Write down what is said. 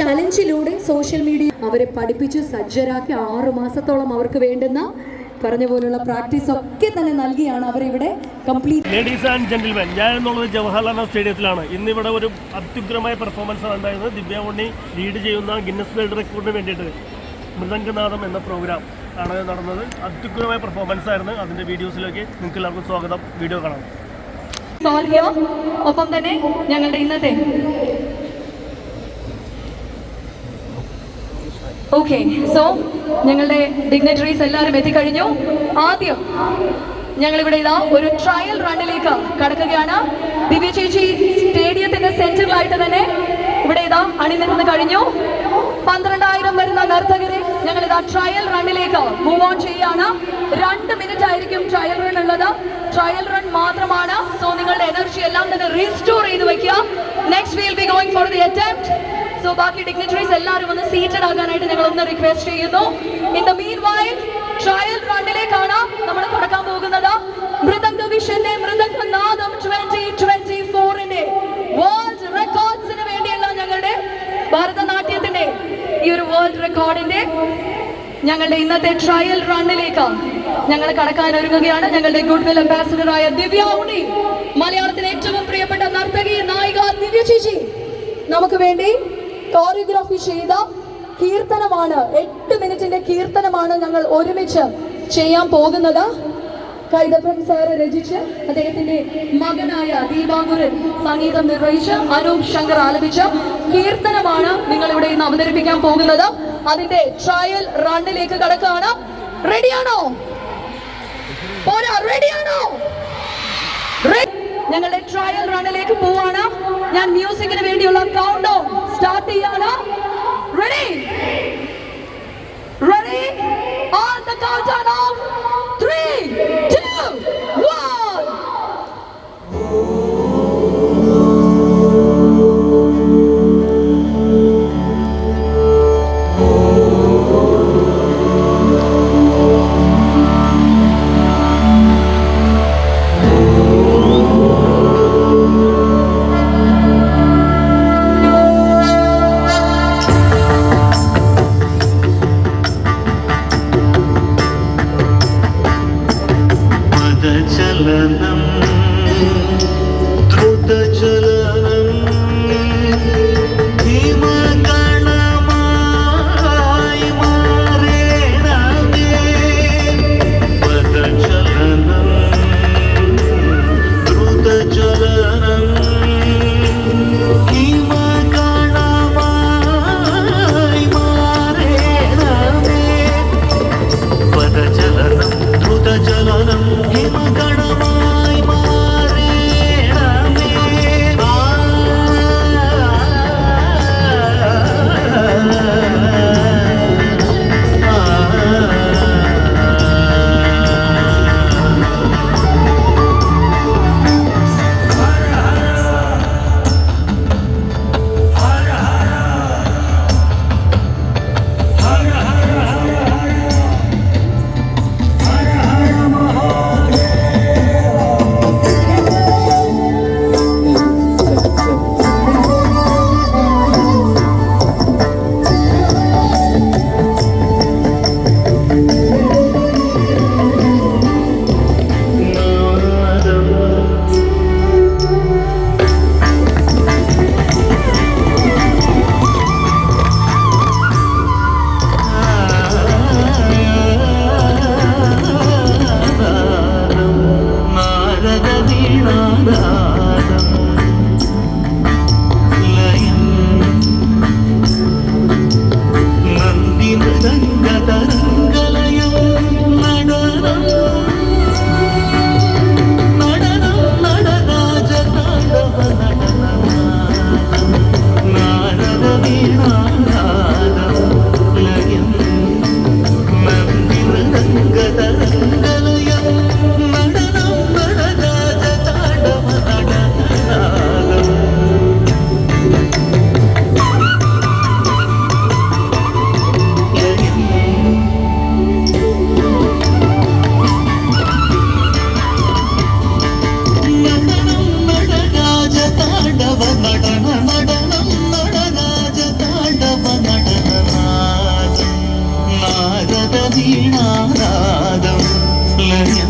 ചലഞ്ചിലൂടെ social media അവരെ പഠിപ്പിച്ച് സജ്ജരാക്കി 6 മാസത്തോളം അവർക്ക് വേണ്ടുന്ന പറഞ്ഞ പോലുള്ള പ്രാക്ടീസ് ഒക്കെ തന്നെ നൽകിയാണ് അവരിവിടെ കംപ്ലീറ്റ്. ലേഡീസ് ആൻഡ് ജെന്റിൽമെൻ, ഞാൻ എന്നുള്ളത് ജവഹർലാൽ സ്റ്റേഡിയത്തിലാണ്. ഇന്നിവിടെ ഒരു അത്യുഗ്രമായ പെർഫോമൻസ് ആണ് ഉണ്ടായത്. ദിവ്യ ഉണ്ണി ലീഡ് ചെയ്യുന്ന ഗിന്നസ് വേൾഡ് റെക്കോർഡിന് വേണ്ടിയിട്ട് മൃദംഗനാദം എന്ന പ്രോഗ്രാം ആണ് നടന്നത്. അത്യുഗ്രമായ പെർഫോമൻസ് ആയിരുന്നു. അതിൻ്റെ വീഡിയോസിലേക്ക് നിങ്ങൾക്ക് എല്ലാവർക്കും സ്വാഗതം. വീഡിയോ കാണാം. ഒപ്പം തന്നെ ഞങ്ങളുടെ ഇന്നത്തെ ഓക്കെ, സോ ഞങ്ങളുടെ ഡിഗ്നറ്ററീസ് എല്ലാവരും എത്തിക്കഴിഞ്ഞു. ആദ്യം ഞങ്ങളിവിടെ ഇതാ ഒരു ട്രയൽ റണ്ണിലേക്ക് കടക്കുകയാണ്. ദിവ്യ ചേച്ചി സ്റ്റേഡിയത്തിന്റെ സെന്ററിലായിട്ട് തന്നെ ഇവിടെ ഇതാ അണിനിരന്ന് കഴിഞ്ഞു. 12,000 വരുന്ന നർത്തകരെ ഞങ്ങൾ ഇതാ ട്രയൽ റണ്ണിലേക്ക് മൂവ് ഓൺ ചെയ്യാണ്. 2 മിനിറ്റ് ആയിരിക്കും ട്രയൽ റൺ ഉള്ളത്. ട്രയൽ റൺ മാത്രമാണ്. സോ നിങ്ങളുടെ എനർജി എല്ലാം തന്നെ റീസ്റ്റോർ ചെയ്ത് വെക്കുക. Next will be going for the attempt. So ബാക്കി ഡിഗ്നിറ്ററീസ് എല്ലാവരും ഒന്ന് സീറ്റഡ് ആകാനായിട്ട് ഞങ്ങൾ ഒന്ന് റിക്വസ്റ്റ് ചെയ്യുന്നു. In the meanwhile trial റണ്ണിലേക്കാണ് നമ്മൾ കടക്കാൻ പോകുന്നത്. മൃദംഗ വിഷന്റെ മൃദംഗനാദം 2024ന്റെ വേൾഡ് റെക്കോർഡ്സിന് വേണ്ടിയുള്ള ഞങ്ങളുടെ ഭരതനാട്യത്തിന്റെ ഈ ഒരു വേൾഡ് റെക്കോർഡിന്റെ ഞങ്ങളുടെ ഇന്നത്തെ ട്രയൽ റണ്ണിലേക്ക് ഞങ്ങൾ കടക്കാൻ ഒരുങ്ങുകയാണ്. ഞങ്ങളുടെ ഗുഡ്വിൽ അംബാസിഡറായ ദിവ്യ ഉണ്ണി, മലയാളത്തിലെ ഏറ്റവും പ്രിയപ്പെട്ട നർത്തകി നായിക ദിവ്യ ചേച്ചി നമുക്ക് വേണ്ടി കോറിയോഗ്രാഫി ചെയ്ത കീർത്തനമാണ്. 8 മിനിറ്റിന്റെ കീർത്തനമാണ് ഞങ്ങൾ ഒരുമിച്ച് ചെയ്യാൻ പോകുന്നത്. കൈതപ്രം സാറ് രചിച്ച് അദ്ദേഹത്തിന്റെ മകനായ ദീപാങ്കുരൻ സംഗീതം നിർവഹിച്ച് അനൂപ് ശങ്കർ ആലപിച്ച കീർത്തനമാണ് നിങ്ങൾ ഇവിടെ ഇന്ന് അവതരിപ്പിക്കാൻ പോകുന്നത്. അതിന്റെ ട്രയൽ റണ്ണിലേക്ക് കടക്കുകയാണ്. റെഡിയാണോ? റെഡിയാണോ? ഞങ്ങളുടെ ട്രയൽ റണ്ണിലേക്ക് പോവാണ്. ഞാൻ മ്യൂസിക്കിന് വേണ്ടിയുള്ള കൗണ്ട് ഡൗൺ സ്റ്റാർട്ട് ചെയ്യാണ്. Ready ready on the count down of 3 2 1. നാദവീണാനാദം ലയം